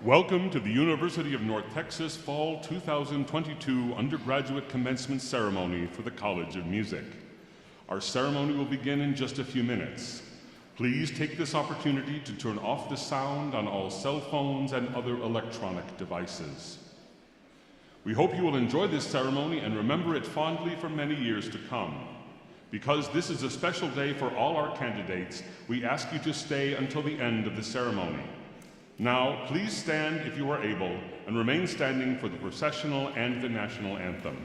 Welcome to the University of North Texas Fall 2022 Undergraduate Commencement Ceremony for the College of Music. Our ceremony will begin in just a few minutes. Please take this opportunity to turn off the sound on all cell phones and other electronic devices. We hope you will enjoy this ceremony and remember it fondly for many years to come. Because this is a special day for all our candidates, we ask you to stay until the end of the ceremony. Now, please stand if you are able, and remain standing for the processional and the national anthem.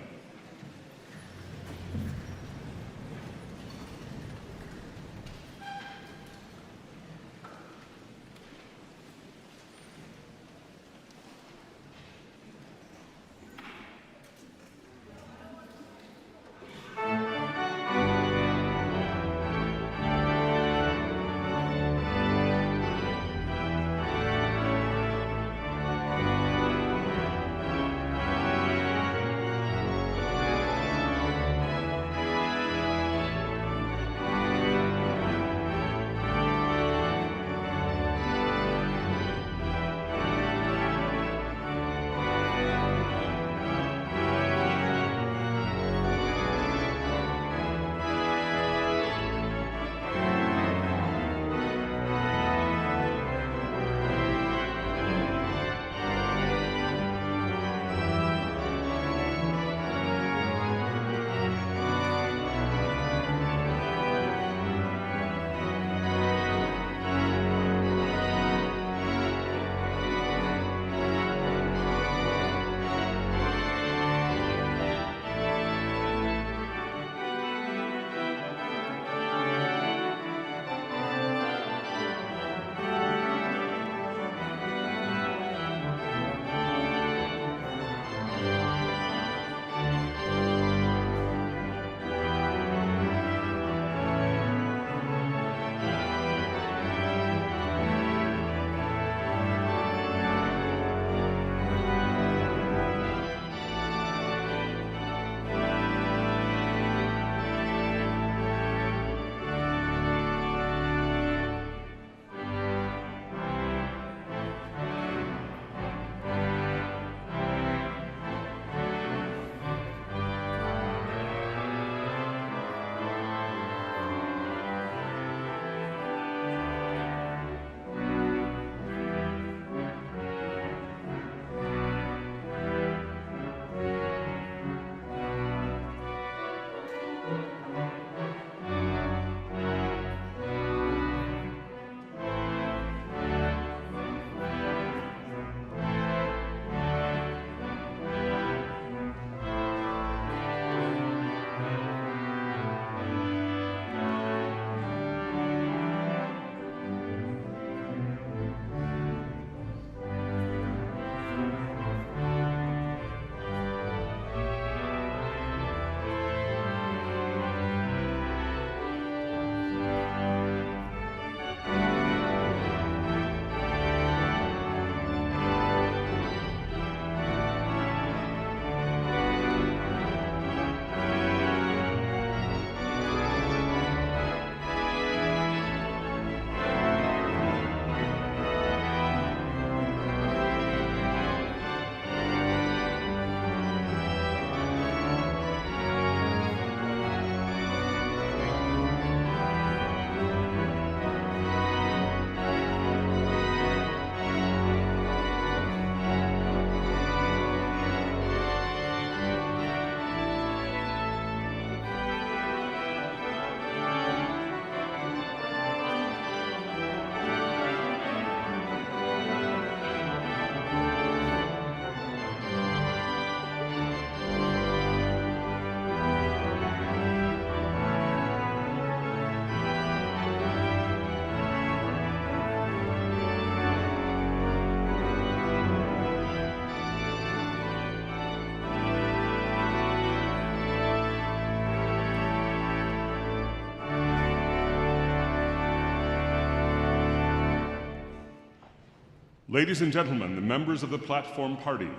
Ladies and gentlemen, the members of the platform party,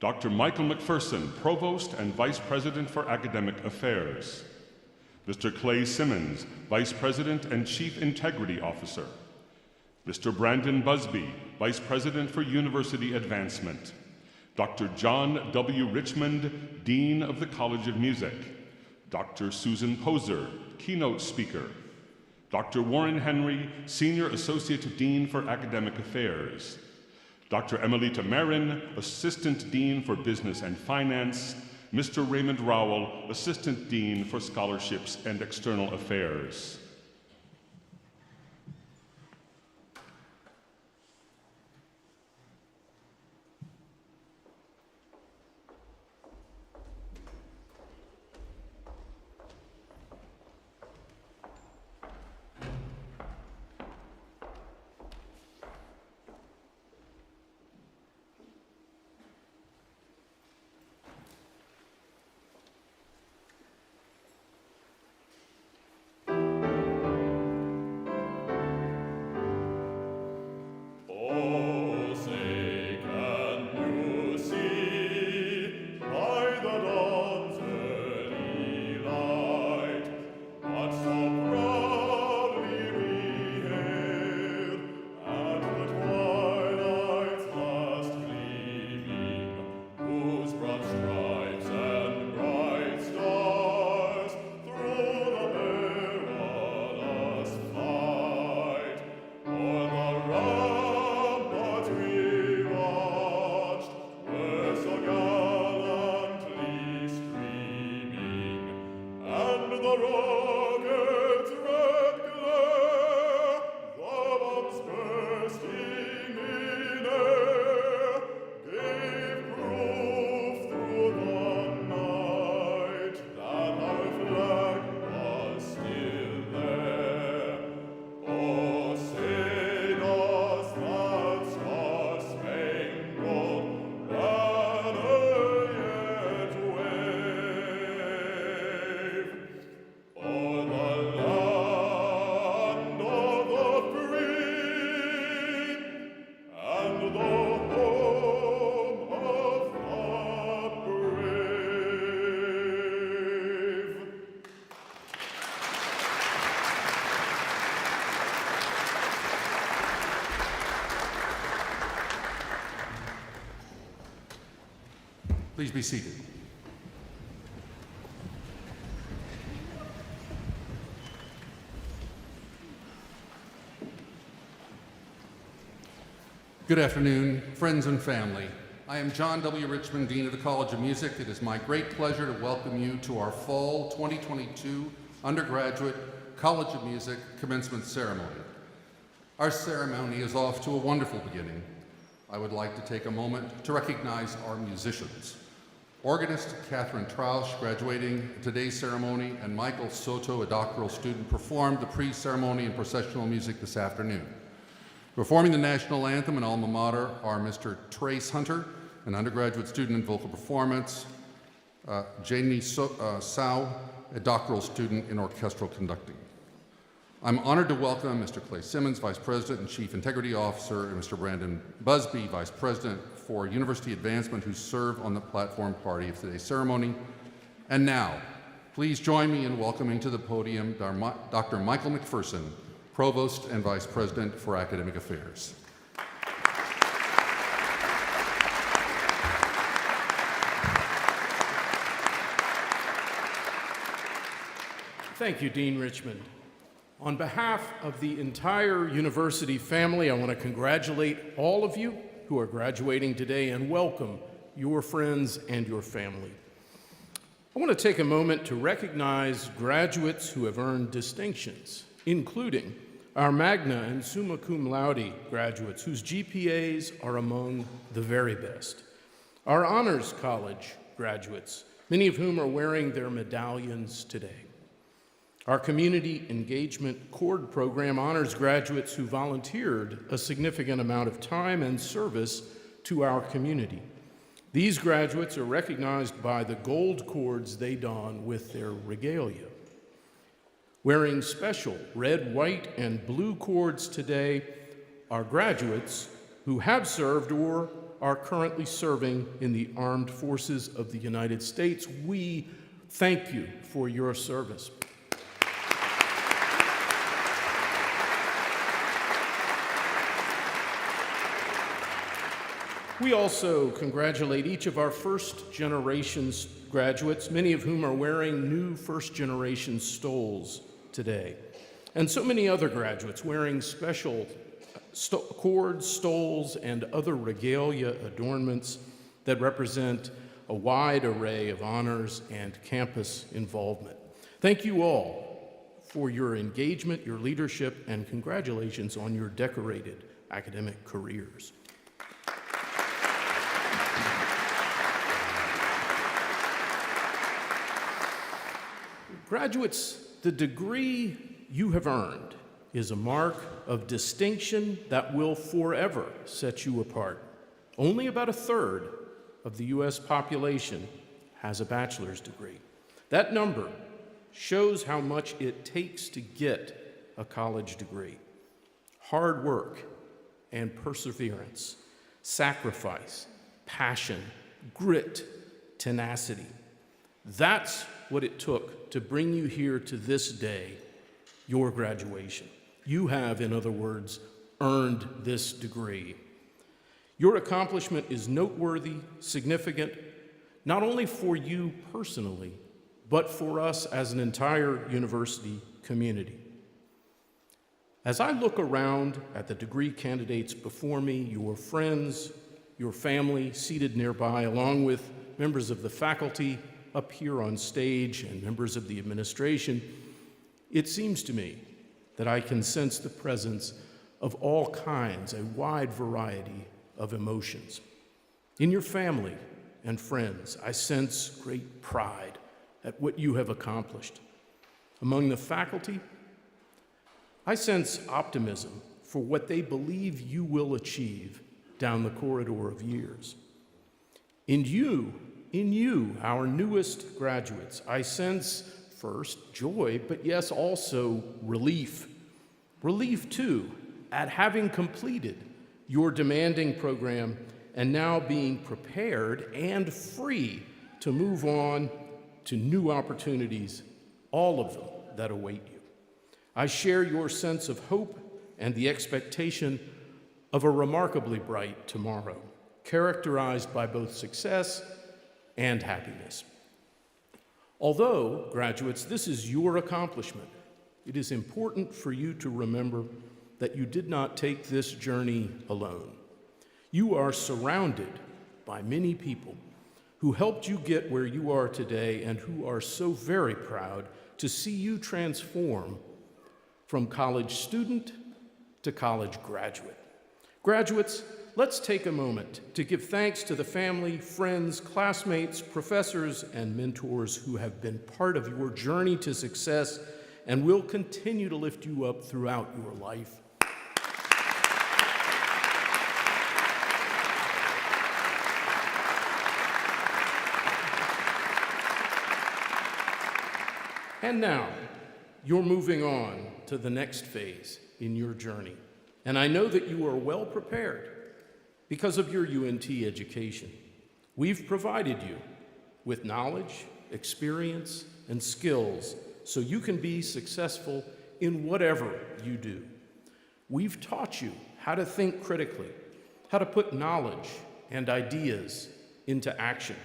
Dr. Michael McPherson, Provost and Vice President for Academic Affairs, Mr. Clay Simmons, Vice President and Chief Integrity Officer, Mr. Brandon Busby, Vice President for University Advancement. Dr. John W. Richmond, Dean of the College of Music. Dr. Susan Poser, Keynote Speaker. Dr. Warren Henry, Senior Associate Dean for Academic Affairs. Dr. Emilita Marin, Assistant Dean for Business and Finance. Mr. Raymond Rowell, Assistant Dean for Scholarships and External Affairs. Please be seated. Good afternoon, friends and family. I am John W. Richmond, Dean of the College of Music. It is my great pleasure to welcome you to our fall 2022 Undergraduate College of Music Commencement Ceremony. Our ceremony is off to a wonderful beginning. I would like to take a moment to recognize our musicians. Organist Catherine Trausch, graduating today's ceremony, and Michael Soto, a doctoral student, performed the pre-ceremony and processional music this afternoon. Performing the national anthem and alma mater are Mr. Trace Hunter, an undergraduate student in vocal performance, Janie Sao, a doctoral student in orchestral conducting. I'm honored to welcome Mr. Clay Simmons, Vice President and Chief Integrity Officer, and Mr. Brandon Busby, Vice President for University Advancement, who serve on the platform party of today's ceremony. And now, please join me in welcoming to the podium Dr. Michael McPherson, Provost and Vice President for Academic Affairs. Thank you, Dean Richmond. On behalf of the entire university family, I want to congratulate all of you who are graduating today and welcome your friends and your family. I want to take a moment to recognize graduates who have earned distinctions, including our magna and summa cum laude graduates whose GPAs are among the very best, our honors college graduates, many of whom are wearing their medallions today, our community engagement chord program honors graduates who volunteered a significant amount of time and service to our community. These graduates are recognized by the gold cords they don with their regalia. Wearing special red, white, and blue cords today are graduates who have served or are currently serving in the armed forces of the United States. We thank you for your service. We also congratulate each of our first-generation graduates, many of whom are wearing new first-generation stoles today, and so many other graduates wearing special cords, stoles, and other regalia adornments that represent a wide array of honors and campus involvement. Thank you all for your engagement, your leadership, and congratulations on your decorated academic careers. Graduates, the degree you have earned is a mark of distinction that will forever set you apart. Only about a third of the U.S. population has a bachelor's degree. That number shows how much it takes to get a college degree. Hard work and perseverance, sacrifice, passion, grit, tenacity. That's what it took to bring you here to this day, your graduation. You have, in other words, earned this degree. Your accomplishment is noteworthy, significant, not only for you personally, but for us as an entire university community. As I look around at the degree candidates before me, your friends, your family seated nearby, along with members of the faculty up here on stage and members of the administration, it seems to me that I can sense the presence of all kinds, a wide variety of emotions. In your family and friends, I sense great pride at what you have accomplished. Among the faculty, I sense optimism for what they believe you will achieve down the corridor of years. In you, our newest graduates, I sense first joy, but yes, also relief. Relief, too, at having completed your demanding program and now being prepared and free to move on to new opportunities, all of them that await you. I share your sense of hope and the expectation of a remarkably bright tomorrow, characterized by both success and happiness. Although, graduates, this is your accomplishment, it is important for you to remember that you did not take this journey alone. You are surrounded by many people who helped you get where you are today and who are so very proud to see you transform from college student to college graduate. Graduates, let's take a moment to give thanks to the family, friends, classmates, professors, and mentors who have been part of your journey to success and will continue to lift you up throughout your life. And now, you're moving on to the next phase in your journey. And I know that you are well prepared because of your UNT education. We've provided you with knowledge, experience, and skills so you can be successful in whatever you do. We've taught you how to think critically, how to put knowledge and ideas into action,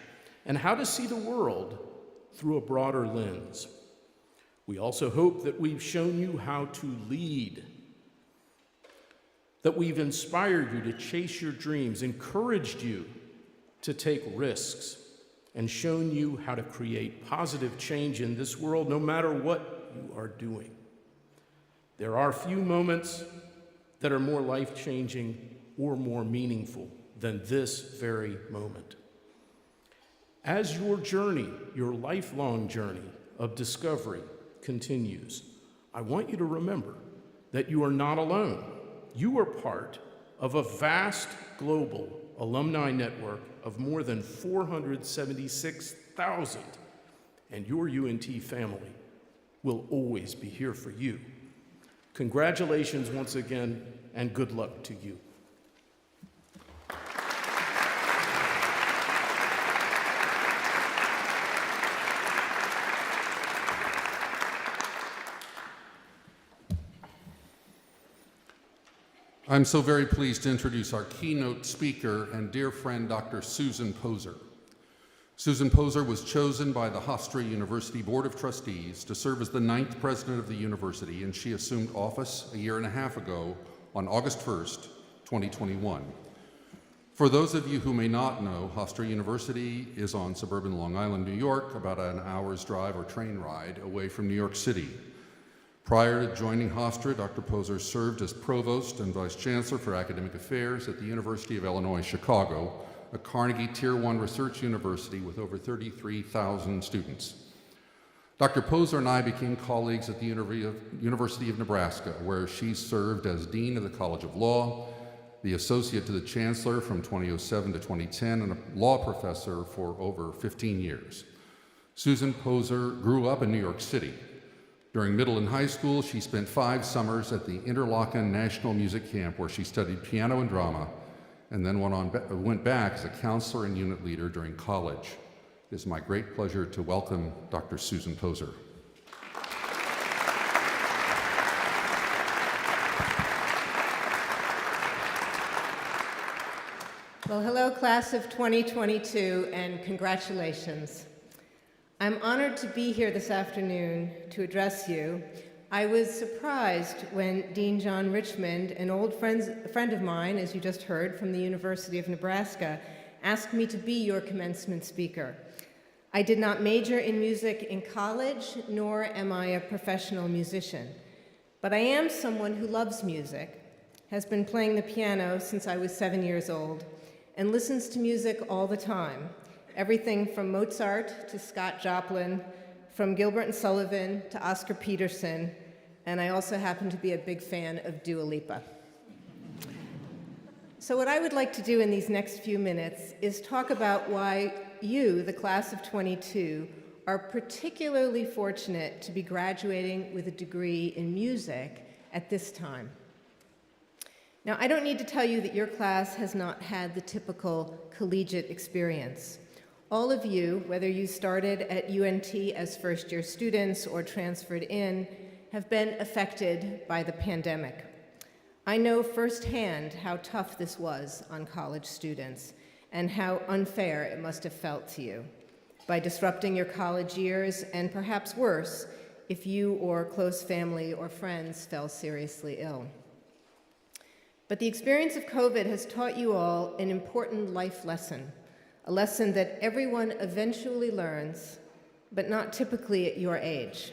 and how to see the world through a broader lens. We also hope that we've shown you how to lead, that we've inspired you to chase your dreams, encouraged you to take risks, and shown you how to create positive change in this world no matter what you are doing. There are few moments that are more life-changing or more meaningful than this very moment. As your journey, your lifelong journey of discovery continues, I want you to remember that you are not alone. You are part of a vast global alumni network of more than 476,000, and your UNT family will always be here for you. Congratulations once again, and good luck to you. I'm so very pleased to introduce our keynote speaker and dear friend, Dr. Susan Poser. Susan Poser was chosen by the Hofstra University Board of Trustees to serve as the 9th president of the university, and she assumed office a year and a half ago on August 1st, 2021. For those of you who may not know, Hofstra University is on suburban Long Island, New York, about an hour's drive or train ride away from New York City. Prior to joining Hofstra, Dr. Poser served as Provost and Vice Chancellor for Academic Affairs at the University of Illinois, Chicago, a Carnegie Tier 1 research university with over 33,000 students. Dr. Poser and I became colleagues at the University of Nebraska, where she served as Dean of the College of Law, the Associate to the Chancellor from 2007 to 2010, and a law professor for over 15 years. Susan Poser grew up in New York City. During middle and high school, she spent 5 summers at the Interlochen National Music Camp, where she studied piano and drama, and then went back as a counselor and unit leader during college. It is my great pleasure to welcome Dr. Susan Poser. Well, hello, class of 2022, and congratulations. I'm honored to be here this afternoon to address you. I was surprised when Dean John Richmond, an old friend of mine, as you just heard, from the University of Nebraska, asked me to be your commencement speaker. I did not major in music in college, nor am I a professional musician. But I am someone who loves music, has been playing the piano since I was 7 years old, and listens to music all the time. Everything from Mozart to Scott Joplin, from Gilbert and Sullivan to Oscar Peterson, and I also happen to be a big fan of Dua Lipa. So what I would like to do in these next few minutes is talk about why you, the class of 22, are particularly fortunate to be graduating with a degree in music at this time. Now, I don't need to tell you that your class has not had the typical collegiate experience. All of you, whether you started at UNT as first-year students or transferred in, have been affected by the pandemic. I know firsthand how tough this was on college students and how unfair it must have felt to you by disrupting your college years, and perhaps worse, if you or close family or friends fell seriously ill. But the experience of COVID has taught you all an important life lesson, a lesson that everyone eventually learns, but not typically at your age.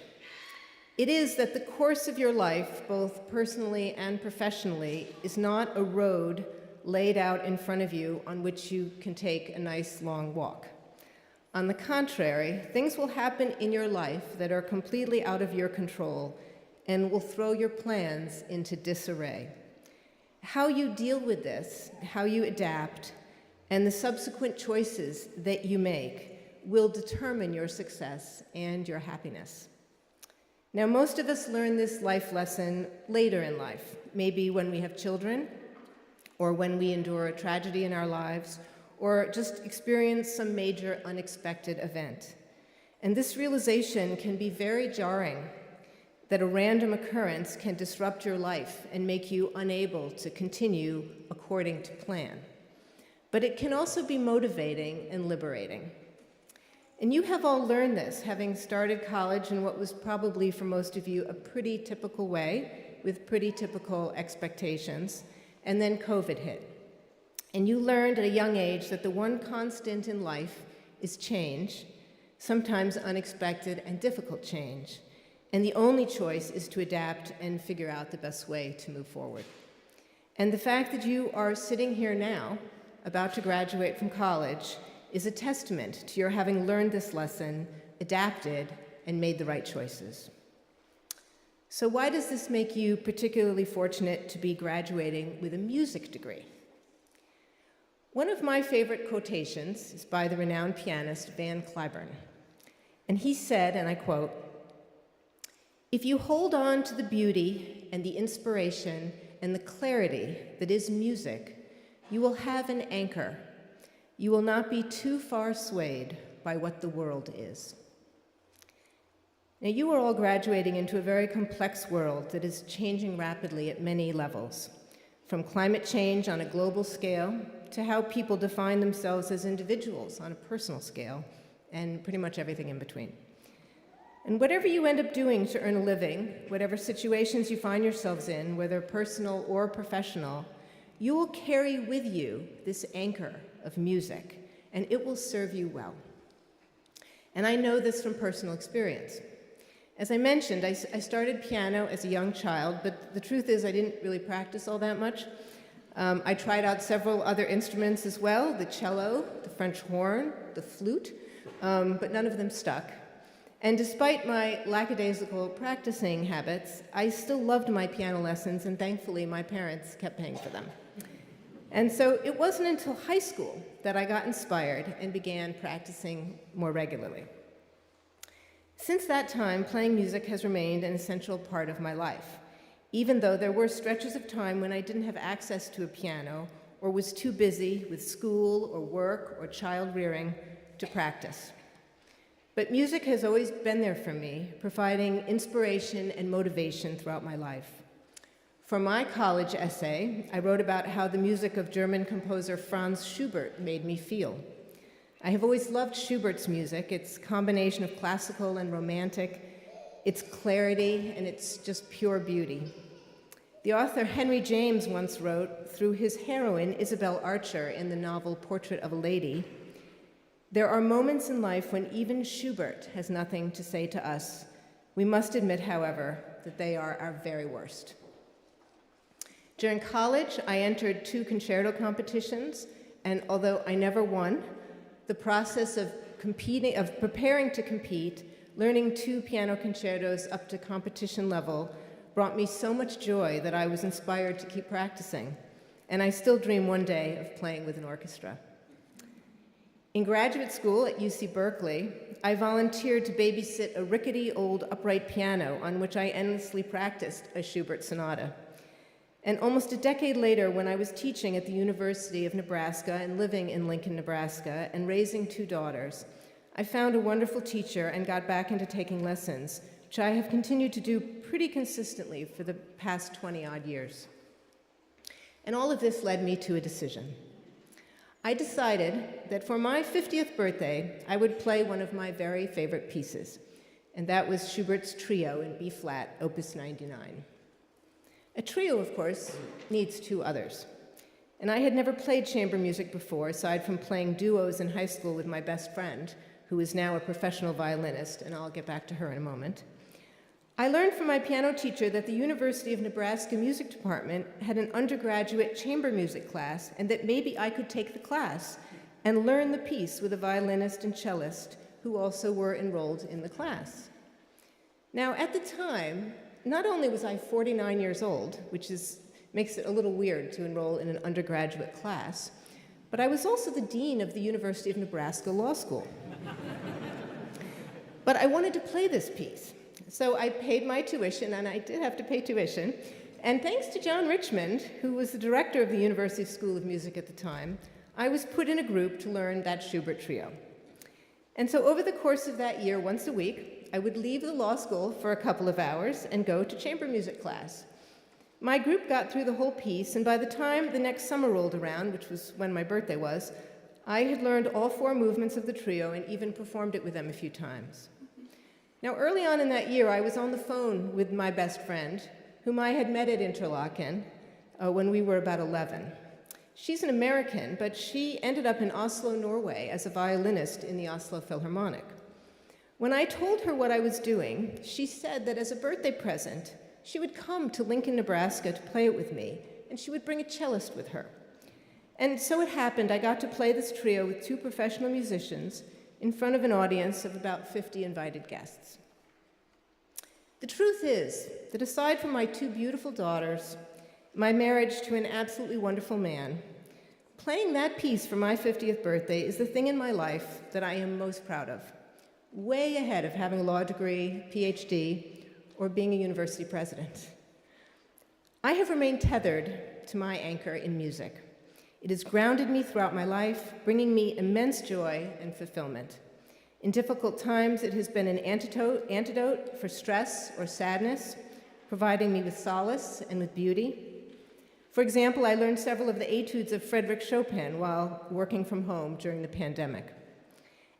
It is that the course of your life, both personally and professionally, is not a road laid out in front of you on which you can take a nice long walk. On the contrary, things will happen in your life that are completely out of your control and will throw your plans into disarray. How you deal with this, how you adapt, and the subsequent choices that you make will determine your success and your happiness. Now, most of us learn this life lesson later in life, maybe when we have children, or when we endure a tragedy in our lives, or just experience some major unexpected event. And this realization can be very jarring, that a random occurrence can disrupt your life and make you unable to continue according to plan. But it can also be motivating and liberating. And you have all learned this, having started college in what was probably for most of you a pretty typical way, with pretty typical expectations, and then COVID hit. And you learned at a young age that the one constant in life is change, sometimes unexpected and difficult change. And the only choice is to adapt and figure out the best way to move forward. And the fact that you are sitting here now, about to graduate from college, is a testament to your having learned this lesson, adapted, and made the right choices. So why does this make you particularly fortunate to be graduating with a music degree? One of my favorite quotations is by the renowned pianist Van Cliburn. And he said, and I quote, "If you hold on to the beauty and the inspiration and the clarity that is music, you will have an anchor. You will not be too far swayed by what the world is." Now, you are all graduating into a very complex world that is changing rapidly at many levels. from climate change on a global scale to how people define themselves as individuals on a personal scale, and pretty much everything in between. And whatever you end up doing to earn a living, whatever situations you find yourselves in, whether personal or professional, you will carry with you this anchor of music, and it will serve you well. And I know this from personal experience. As I mentioned, I started piano as a young child, but the truth is I didn't really practice all that much. I tried out several other instruments as well, the cello, the French horn, the flute, but none of them stuck. And despite my lackadaisical practicing habits, I still loved my piano lessons, and thankfully my parents kept paying for them. And so it wasn't until high school that I got inspired and began practicing more regularly. Since that time, playing music has remained an essential part of my life, even though there were stretches of time when I didn't have access to a piano or was too busy with school or work or child rearing to practice. But music has always been there for me, providing inspiration and motivation throughout my life. For my college essay, I wrote about how the music of German composer Franz Schubert made me feel. I have always loved Schubert's music, its combination of classical and romantic, its clarity, and its just pure beauty. The author Henry James once wrote, through his heroine Isabel Archer in the novel Portrait of a Lady, "There are moments in life when even Schubert has nothing to say to us. We must admit, however, that they are our very worst." During college, I entered 2 concerto competitions, and although I never won, the process of preparing to compete, learning 2 piano concertos up to competition level, brought me so much joy that I was inspired to keep practicing, and I still dream one day of playing with an orchestra. In graduate school at UC Berkeley, I volunteered to babysit a rickety old upright piano on which I endlessly practiced a Schubert sonata. And almost a decade later, when I was teaching at the University of Nebraska and living in Lincoln, Nebraska, and raising 2 daughters, I found a wonderful teacher and got back into taking lessons, which I have continued to do pretty consistently for the past 20-odd years. And all of this led me to a decision. I decided that for my 50th birthday, I would play one of my very favorite pieces, and that was Schubert's Trio in B-flat, Opus 99. A trio, of course, needs 2 others. And I had never played chamber music before, aside from playing duos in high school with my best friend, who is now a professional violinist, and I'll get back to her in a moment. I learned from my piano teacher that the University of Nebraska Music Department had an undergraduate chamber music class, and that maybe I could take the class and learn the piece with a violinist and cellist who also were enrolled in the class. Now, at the time, not only was I 49 years old, which makes it a little weird to enroll in an undergraduate class, but I was also the dean of the University of Nebraska Law School. But I wanted to play this piece, so I paid my tuition, and I did have to pay tuition, and thanks to John Richmond, who was the director of the University School of Music at the time, I was put in a group to learn that Schubert Trio. And so over the course of that year, once a week, I would leave the law school for a couple of hours and go to chamber music class. My group got through the whole piece, and by the time the next summer rolled around, which was when my birthday was, I had learned all 4 movements of the trio and even performed it with them a few times. Now, early on in that year, I was on the phone with my best friend, whom I had met at Interlaken when we were about 11. She's an American, but she ended up in Oslo, Norway, as a violinist in the Oslo Philharmonic. When I told her what I was doing, she said that as a birthday present, she would come to Lincoln, Nebraska to play it with me, and she would bring a cellist with her. And so it happened, I got to play this trio with 2 professional musicians in front of an audience of about 50 invited guests. The truth is that aside from my 2 beautiful daughters, my marriage to an absolutely wonderful man, playing that piece for my 50th birthday is the thing in my life that I am most proud of. Way ahead of having a law degree, PhD, or being a university president. I have remained tethered to my anchor in music. It has grounded me throughout my life, bringing me immense joy and fulfillment. In difficult times, it has been an antidote for stress or sadness, providing me with solace and with beauty. For example, I learned several of the etudes of Frédéric Chopin while working from home during the pandemic.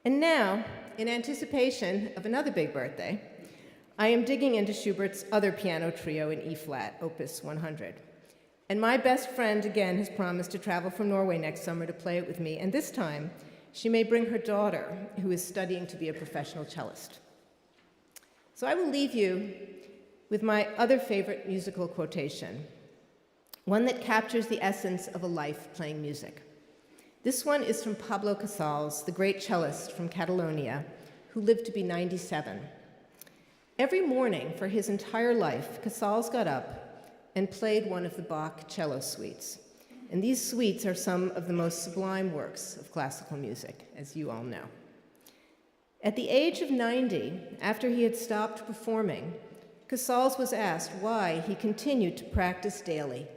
And now, in anticipation of another big birthday, I am digging into Schubert's other piano trio in E-flat, Opus 100. And my best friend, again, has promised to travel from Norway next summer to play it with me, and this time, she may bring her daughter, who is studying to be a professional cellist. So I will leave you with my other favorite musical quotation, one that captures the essence of a life playing music. This one is from Pablo Casals, the great cellist from Catalonia, who lived to be 97. Every morning for his entire life, Casals got up and played one of the Bach cello suites. And these suites are some of the most sublime works of classical music, as you all know. At the age of 90, after he had stopped performing, Casals was asked why he continued to practice daily.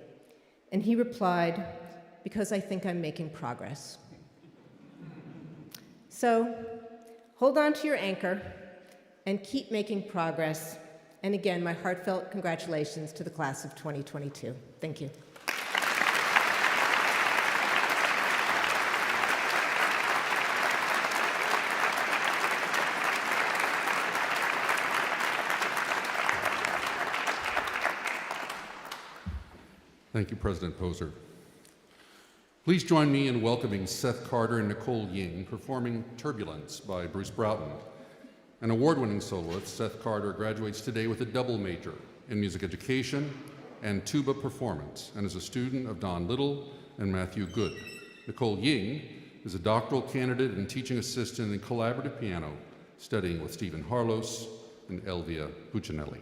And he replied, "Because I think I'm making progress." So, hold on to your anchor and keep making progress. And again, my heartfelt congratulations to the class of 2022. Thank you. Thank you, President Poser. Please join me in welcoming Seth Carter and Nicole Ying performing Turbulence by Bruce Broughton. An award-winning soloist, Seth Carter graduates today with a double major in music education and tuba performance and is a student of Don Little and Matthew Good. Nicole Ying is a doctoral candidate and teaching assistant in collaborative piano, studying with Stephen Harlos and Elvia Buccinelli.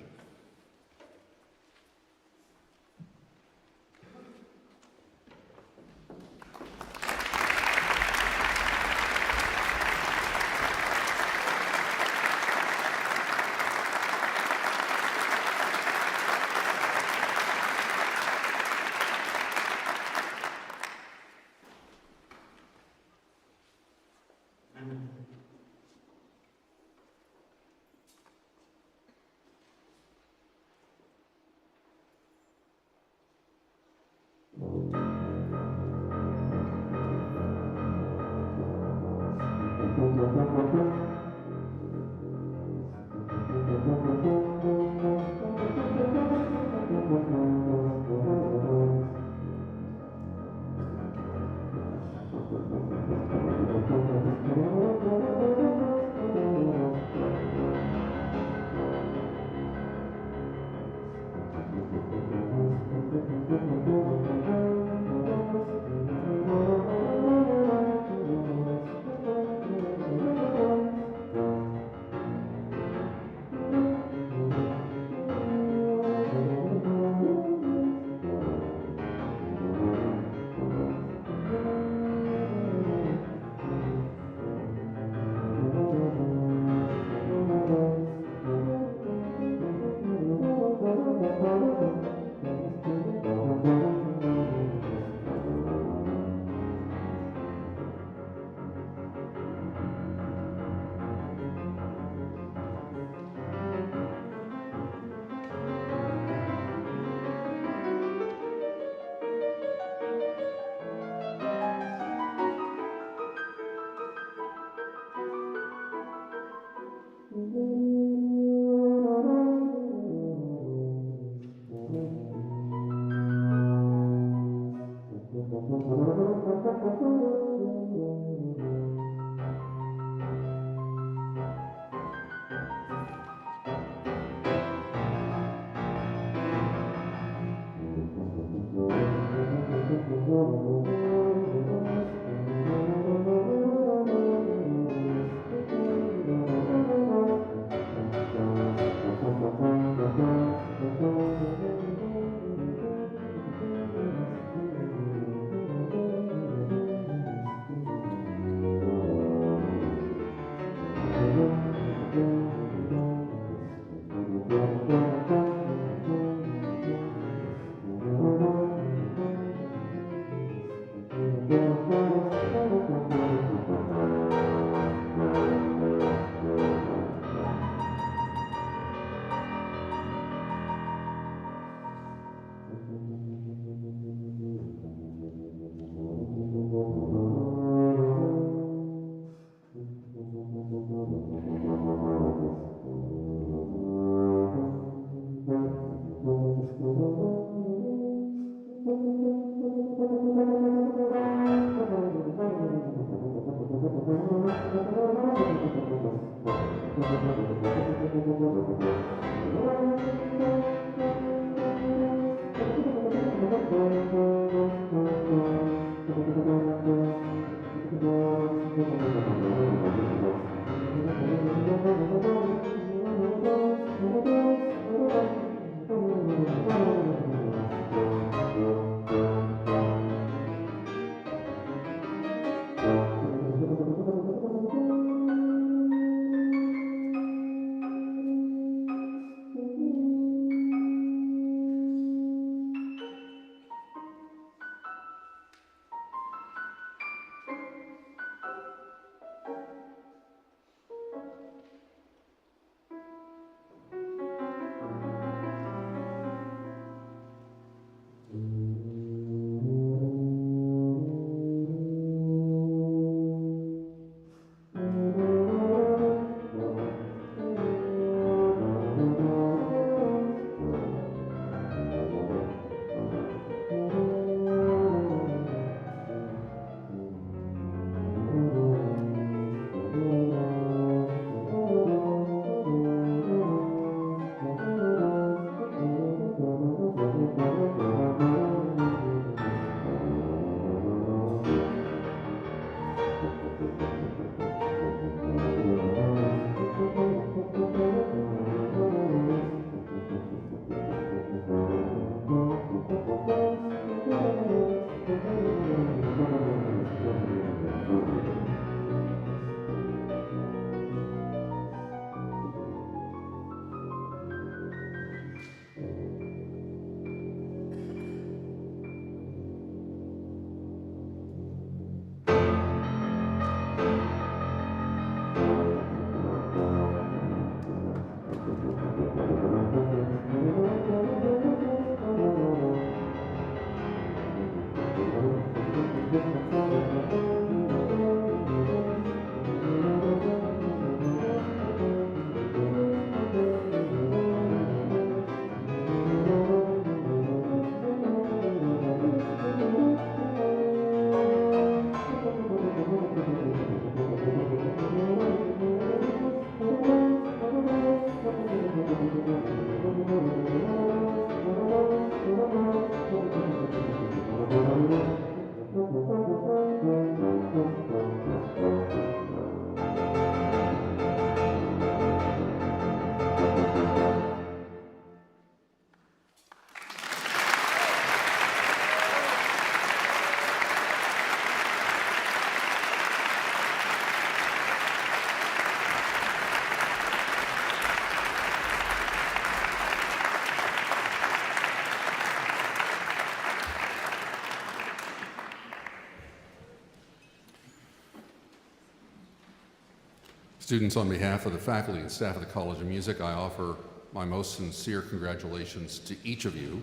Students, on behalf of the faculty and staff of the College of Music, I offer my most sincere congratulations to each of you.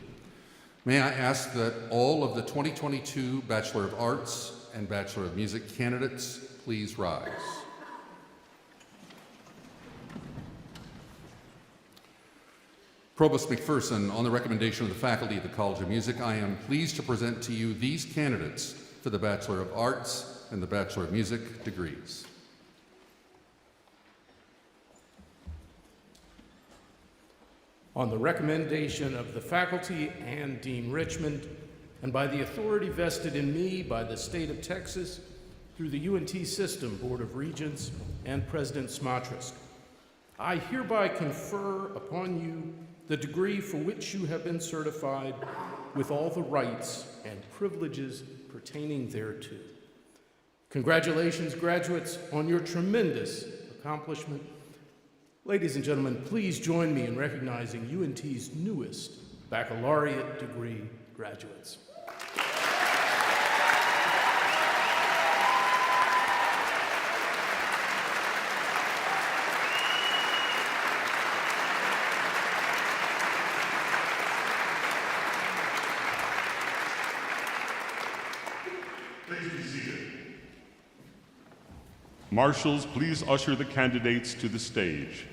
May I ask that all of the 2022 Bachelor of Arts and Bachelor of Music candidates please rise. Provost McPherson, on the recommendation of the faculty of the College of Music, I am pleased to present to you these candidates for the Bachelor of Arts and the Bachelor of Music degrees. On the recommendation of the faculty and Dean Richmond, and by the authority vested in me by the state of Texas through the UNT System Board of Regents and President Smotrisk, I hereby confer upon you the degree for which you have been certified with all the rights and privileges pertaining thereto. Congratulations, graduates, on your tremendous accomplishment. Ladies and gentlemen, please join me in recognizing UNT's newest baccalaureate degree graduates. Please be seated. Marshals, please usher the candidates to the stage.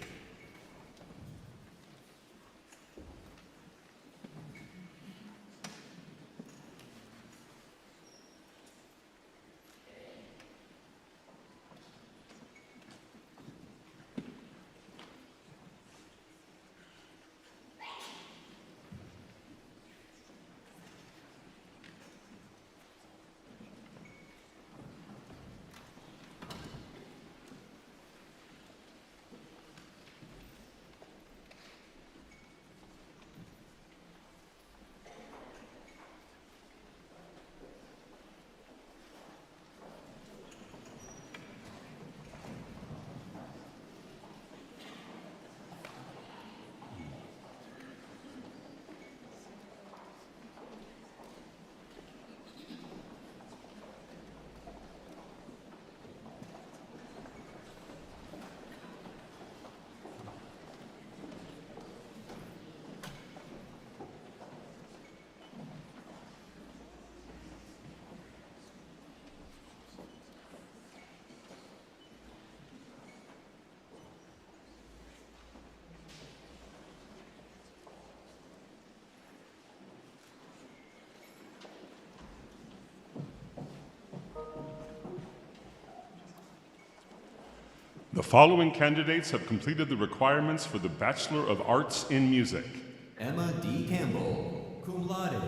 following candidates have completed the requirements for the Bachelor of Arts in Music. Emma D. Campbell, cum laude.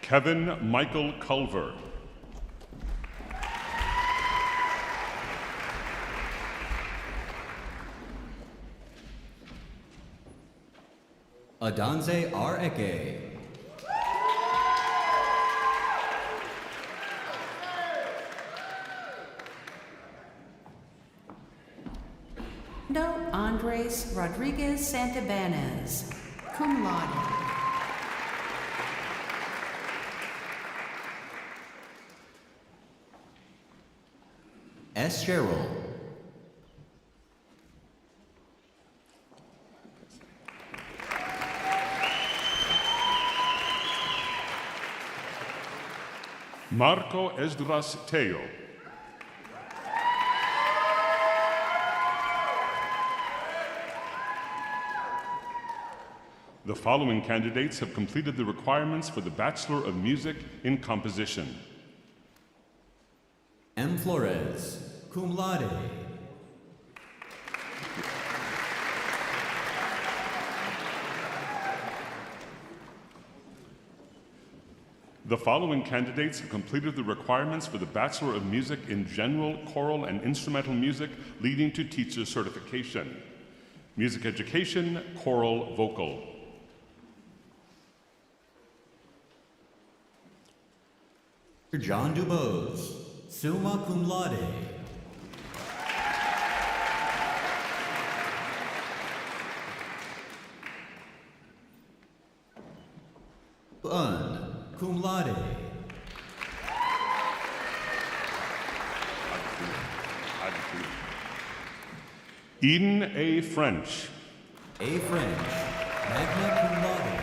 Kevin Michael Culver. Adanze R. Eke. No Andres Rodriguez Santibanez, cum laude. S. Sherrill. Marco Esdras Teo. The following candidates have completed the requirements for the Bachelor of Music in Composition. M. Flores, cum laude. The following candidates have completed the requirements for the Bachelor of Music in General Choral and Instrumental Music leading to teacher certification. Music Education, Choral Vocal. John Dubose, summa cum laude. Un, cum laude. Eden A. French. A. French, magna cum laude.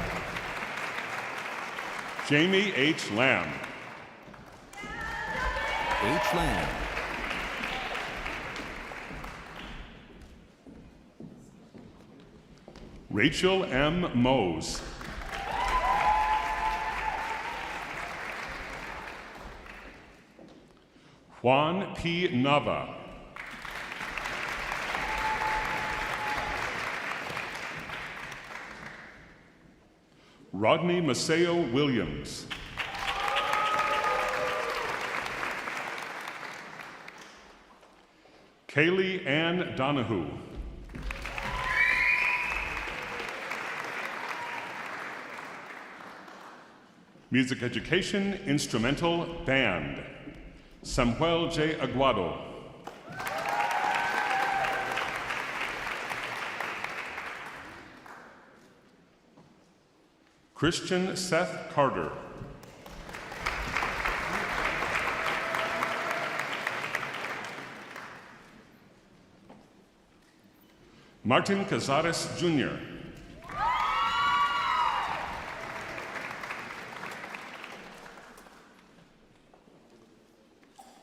Jamie H. Lamb. H. Lamb. Rachel M. Mose. Juan P. Nava. Rodney Maceo Williams. Kaylee Ann Donahue. Music Education, Instrumental, Band. Samuel J. Aguado. Christian Seth Carter. Martin Cazares Jr.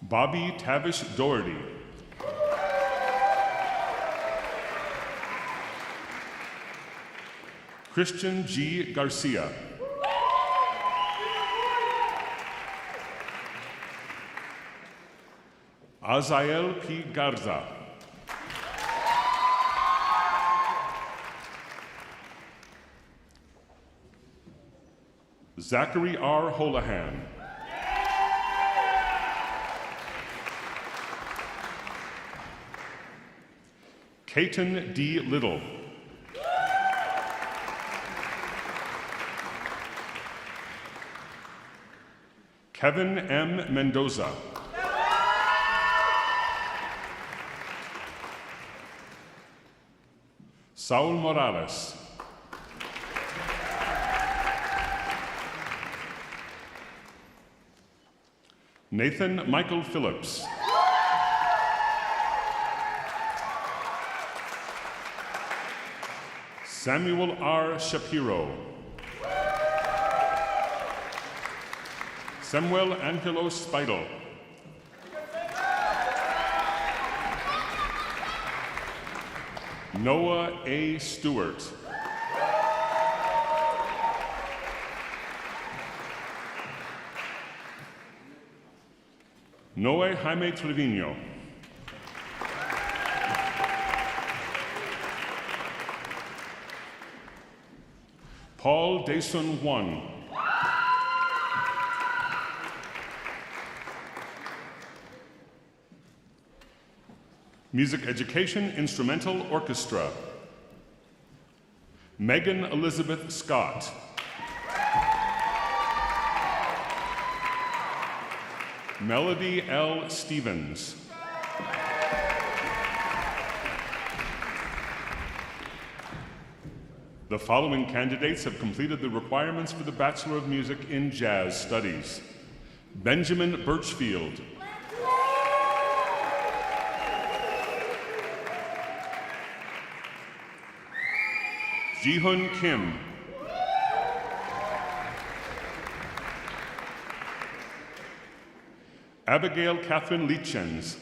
Bobby Tavish Doherty. Christian G. Garcia. Azael P. Garza. Zachary R. Holohan. Caton D. Little. Kevin M. Mendoza. Saul Morales. Nathan Michael Phillips. Samuel R. Shapiro. Samuel Angelo Speidel. Noah A. Stewart. Noe Jaime Trevino. Paul Daesun Won. Music Education Instrumental Orchestra. Megan Elizabeth Scott. Melody L. Stevens. The following candidates have completed the requirements for the Bachelor of Music in Jazz Studies. Benjamin Birchfield. Jihoon Kim. Abigail Catherine Lichens.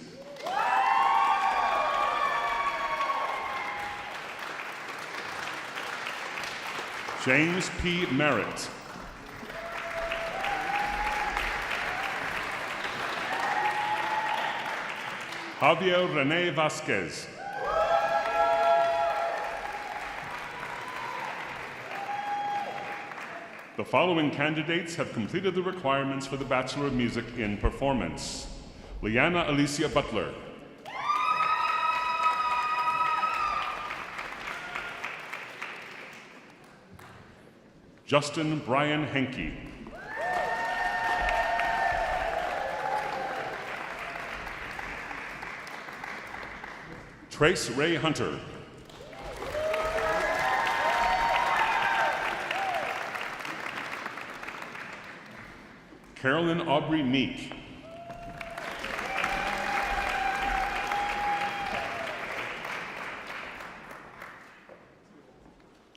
James P. Merritt. Javier Rene Vasquez. The following candidates have completed the requirements for the Bachelor of Music in Performance. Leanna Alicia Butler. Justin Brian Henke. Trace Ray Hunter. Carolyn Aubrey Meek.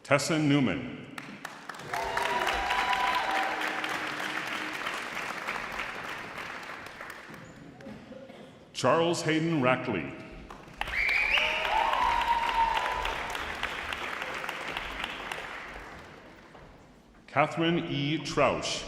Tessa Newman. Charles Hayden Rackley. Catherine E. Trausch.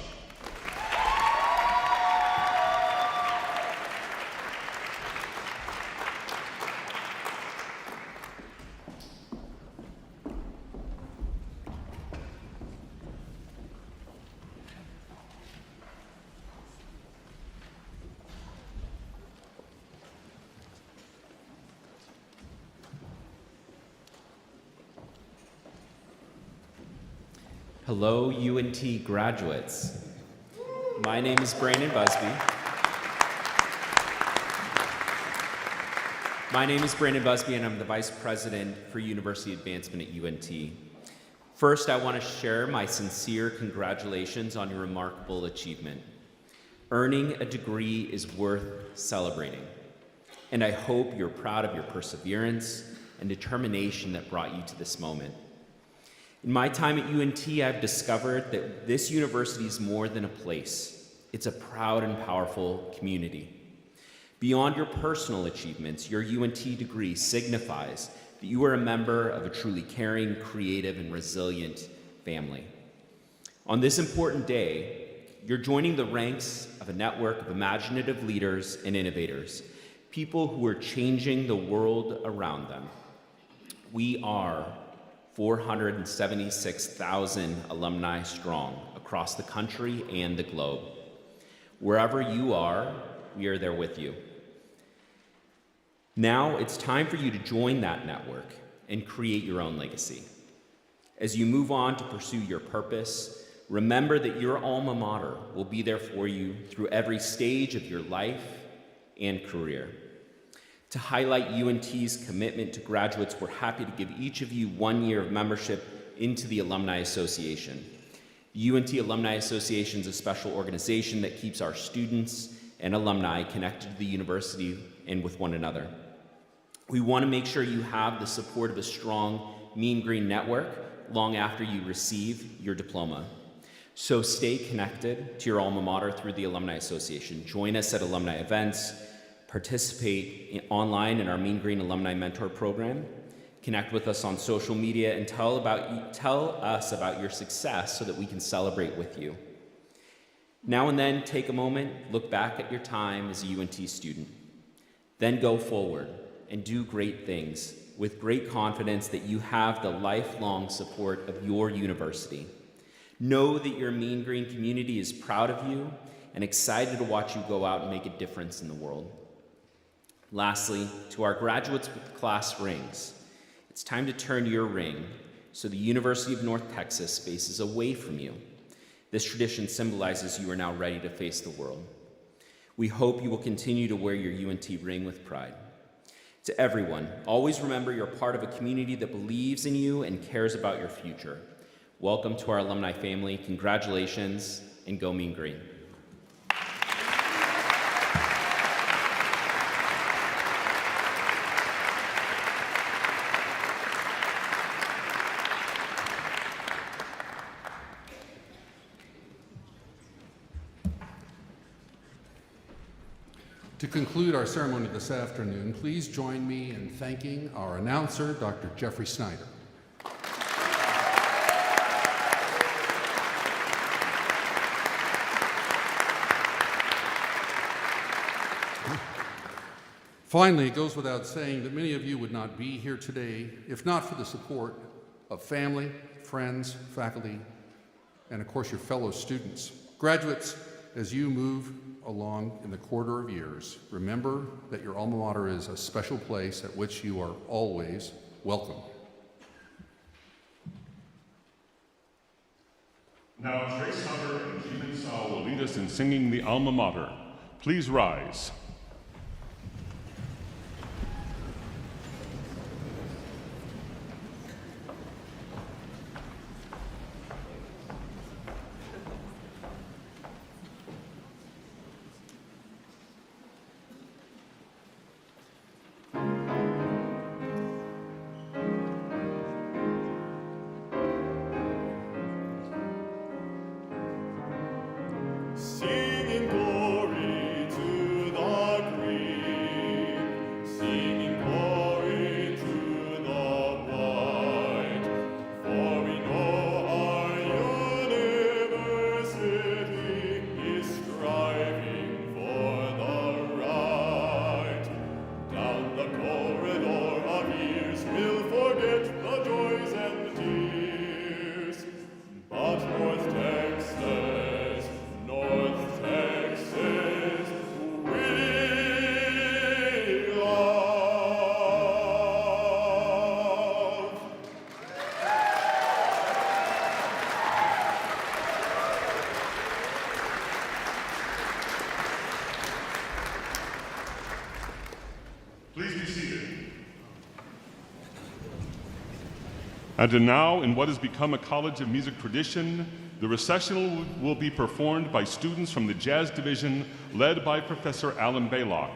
Hello, UNT graduates. My name is Brandon Busby. And I'm the Vice President for University Advancement at UNT. First, I want to share my sincere congratulations on your remarkable achievement. Earning a degree is worth celebrating, and I hope you're proud of your perseverance and determination that brought you to this moment. In my time at UNT, I've discovered that this university is more than a place. It's a proud and powerful community. Beyond your personal achievements, your UNT degree signifies that you are a member of a truly caring, creative, and resilient family. On this important day, you're joining the ranks of a network of imaginative leaders and innovators, people who are changing the world around them. We are 476,000 alumni strong across the country and the globe. Wherever you are, we are there with you. Now it's time for you to join that network and create your own legacy. As you move on to pursue your purpose, remember that your alma mater will be there for you through every stage of your life and career. To highlight UNT's commitment to graduates, we're happy to give each of you 1 year of membership into the Alumni Association. The UNT Alumni Association is a special organization that keeps our students and alumni connected to the university and with one another. We want to make sure you have the support of a strong Mean Green network long after you receive your diploma. So stay connected to your alma mater through the Alumni Association. Join us at alumni events, participate online in our Mean Green Alumni Mentor Program, connect with us on social media, and tell us about your success so that we can celebrate with you. Now and then, take a moment, look back at your time as a UNT student. Then go forward and do great things with great confidence that you have the lifelong support of your university. Know that your Mean Green community is proud of you and excited to watch you go out and make a difference in the world. Lastly, to our graduates with class rings, it's time to turn your ring so the University of North Texas faces away from you. This tradition symbolizes you are now ready to face the world. We hope you will continue to wear your UNT ring with pride. To everyone, always remember you're part of a community that believes in you and cares about your future. Welcome to our alumni family. Congratulations, and go Mean Green. To conclude our ceremony this afternoon, please join me in thanking our announcer, Dr. Jeffrey Snyder. Finally, it goes without saying that many of you would not be here today if not for the support of family, friends, faculty, and of course your fellow students. Graduates, as you move along in the corridor of years, remember that your alma mater is a special place at which you are always welcome. Now Trace Hunter and Jimin Sao will lead us in singing the alma mater. Please rise. Singing glory to the green, singing glory to the white. For we know our university is striving for the right. Down the corridor of years we'll forget the joys and the tears, but North Texas, North Texas, we love. Please be seated. And now, in what has become a College of Music tradition, the recessional will be performed by students from the Jazz Division, led by Professor Alan Baylock,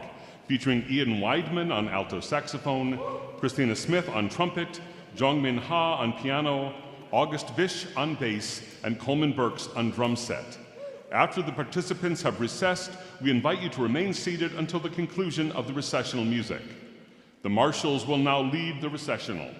featuring Ian Weidman on alto saxophone, Christina Smith on trumpet, Jongmin Ha on piano, August Vish on bass, and Coleman Burks on drum set. After the participants have recessed, we invite you to remain seated until the conclusion of the recessional music. The marshals will now lead the recessional.